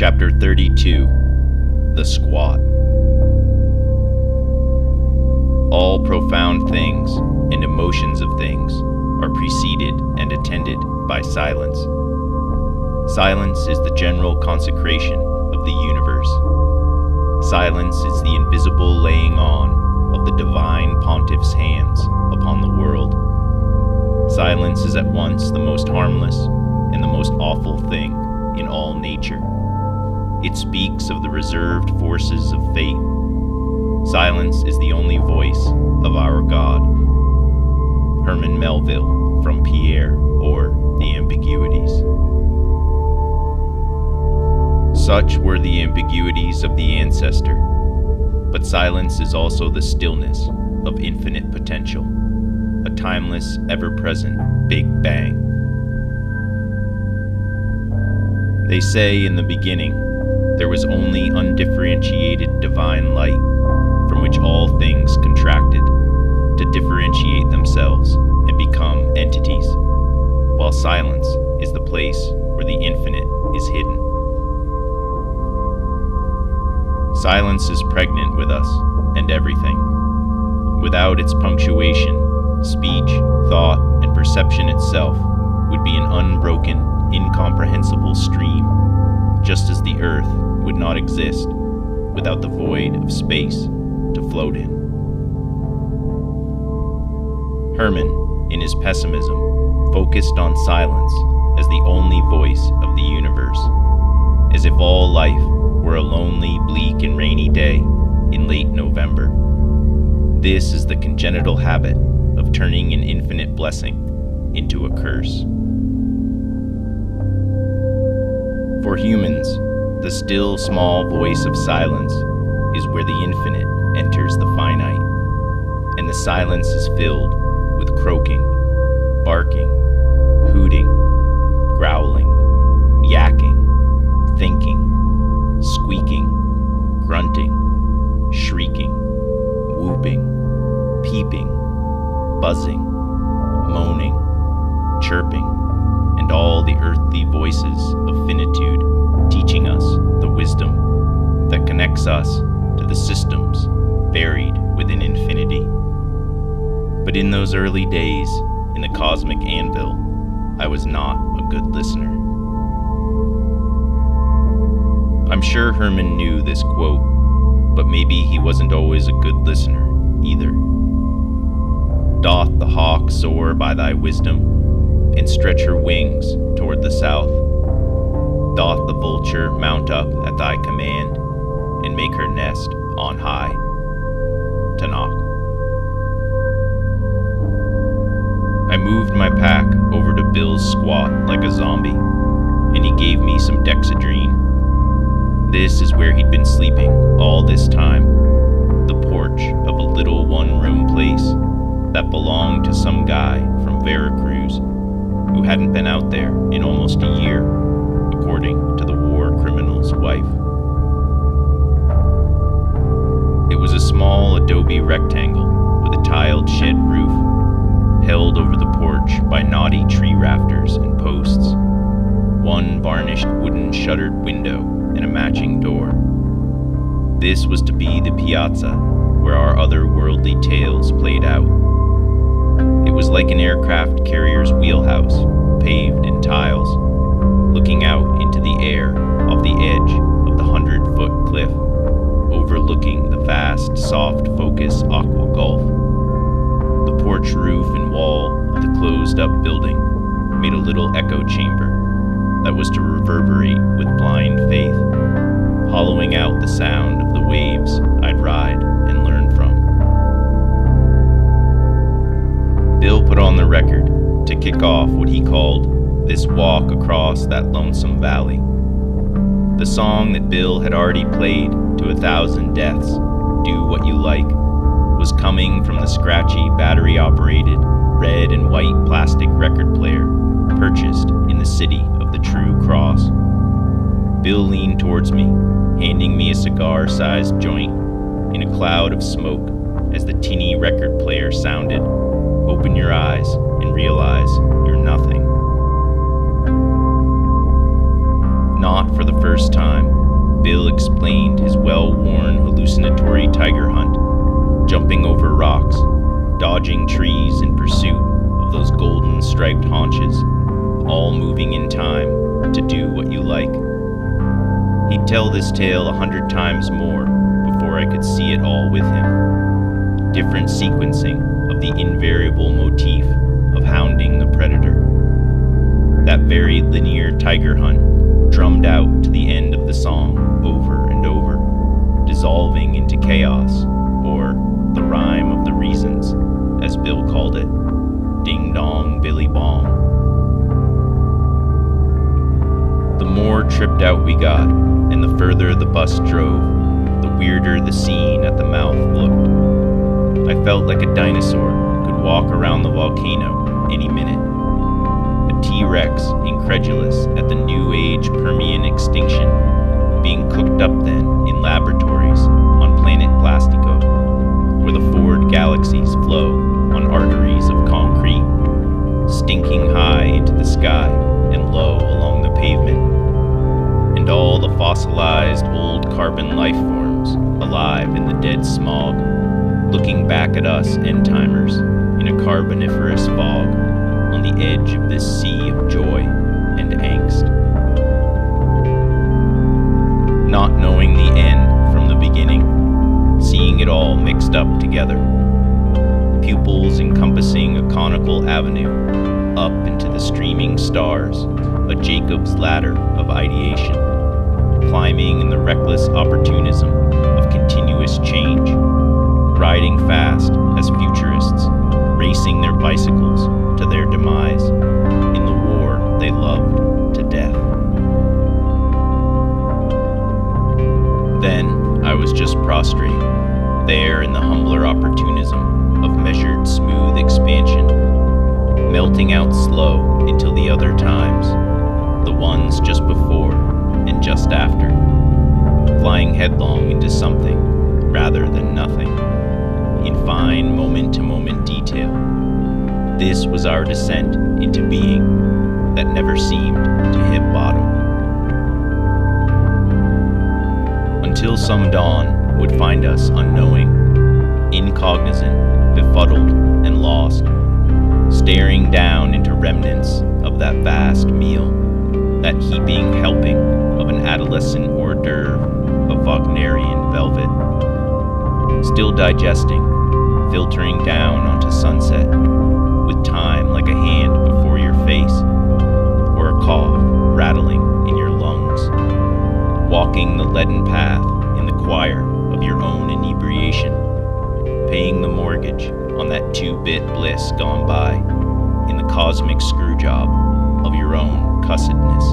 Chapter 32, The Squat. All profound things and emotions of things are preceded and attended by silence. Silence is the general consecration of the universe. Silence is the invisible laying on of the Divine Pontiff's hands upon the world. Silence is at once the most harmless and the most awful thing in all nature. It speaks of the reserved forces of fate. Silence is the only voice of our God. Herman Melville from Pierre or The Ambiguities. Such were the ambiguities of the ancestor, but silence is also the stillness of infinite potential, a timeless, ever-present Big Bang. They say in the beginning, there was only undifferentiated divine light, from which all things contracted to differentiate themselves and become entities, while silence is the place where the infinite is hidden. Silence is pregnant with us and everything. Without its punctuation, speech, thought, and perception itself would be an unbroken, incomprehensible stream, just as the earth would not exist without the void of space to float in. Herman, in his pessimism, focused on silence as the only voice of the universe, as if all life were a lonely, bleak, and rainy day in late November. This is the congenital habit of turning an infinite blessing into a curse. For humans, the still small voice of silence is where the infinite enters the finite, and the silence is filled with croaking, barking, hooting, growling, yakking, thinking, squeaking, grunting, shrieking, whooping, peeping, buzzing, moaning, chirping, and all the earthly voices of finitude teaching us the wisdom that connects us to the systems buried within infinity. But in those early days in the cosmic anvil, I was not a good listener. I'm sure Herman knew this quote, but maybe he wasn't always a good listener either. Doth the hawk soar by thy wisdom, and stretch her wings toward the south? Doth the vulture mount up at thy command, and make her nest on high? Tanakh. I moved my pack over to Bill's squat like a zombie, and he gave me some Dexedrine. This is where he'd been sleeping all this time, the porch of a little one-room place that belonged to some guy from Veracruz who hadn't been out there in almost a year, according to the war criminal's wife. It was a small adobe rectangle with a tiled shed roof, held over the porch by knotty tree rafters and posts, one varnished wooden shuttered window and a matching door. This was to be the piazza where our otherworldly tales played out. It was like an aircraft carrier's wheelhouse, paved in tiles, looking out into the air off the edge of the 100-foot cliff, overlooking the vast, soft focus aqua gulf. The porch roof and wall of the closed-up building made a little echo chamber that was to reverberate with blind faith, hollowing out the sound of the waves I'd ride and learn from. Bill put on the record to kick off what he called this walk across that lonesome valley. The song that Bill had already played to 1,000 deaths, Do What You Like, was coming from the scratchy, battery-operated, red and white plastic record player purchased in the city of the True Cross. Bill leaned towards me, handing me a cigar-sized joint in a cloud of smoke as the tinny record player sounded, "Open your eyes and realize you're nothing." Not for the first time, Bill explained his well-worn hallucinatory tiger hunt, jumping over rocks, dodging trees in pursuit of those golden striped haunches, all moving in time to do what you like. He'd tell this tale 100 times more before I could see it all with him. Different sequencing of the invariable motif of hounding the predator. That very linear tiger hunt drummed out to the end of the song over and over, dissolving into chaos, or the rhyme of the reasons, as Bill called it. Ding dong, Billy Bong. The more tripped out we got, and the further the bus drove, the weirder the scene at the mouth looked. I felt like a dinosaur could walk around the volcano any minute. A T-Rex, incredulous at the New Age Permian extinction, being cooked up then in laboratories on planet Plastico, where the Ford galaxies flow on arteries of concrete, stinking high into the sky and low along the pavement, and all the fossilized old carbon life forms alive in the dead smog, looking back at us end-timers in a carboniferous fog on the edge of this sea of joy and angst. Not knowing the end from the beginning, seeing it all mixed up together. Pupils encompassing a conical avenue, up into the streaming stars, a Jacob's ladder of ideation, climbing in the reckless opportunism of continuous change, riding fast as futurists, racing their bicycles to their demise, in the war they loved to death. Then I was just prostrate, there in the humbler opportunism of measured smooth expansion, melting out slow until the other times, the ones just before and just after, flying headlong into something rather than nothing, in fine moment-to-moment detail. This was our descent into being that never seemed to hit bottom. Until some dawn would find us unknowing, incognizant, befuddled, and lost, staring down into remnants of that vast meal, that heaping helping of an adolescent hors d'oeuvre of Wagnerian velvet. Still digesting, filtering down onto sunset, with time like a hand before your face, or a cough rattling in your lungs, walking the leaden path in the choir of your own inebriation, paying the mortgage on that 2-bit bliss gone by, in the cosmic screwjob of your own cussedness.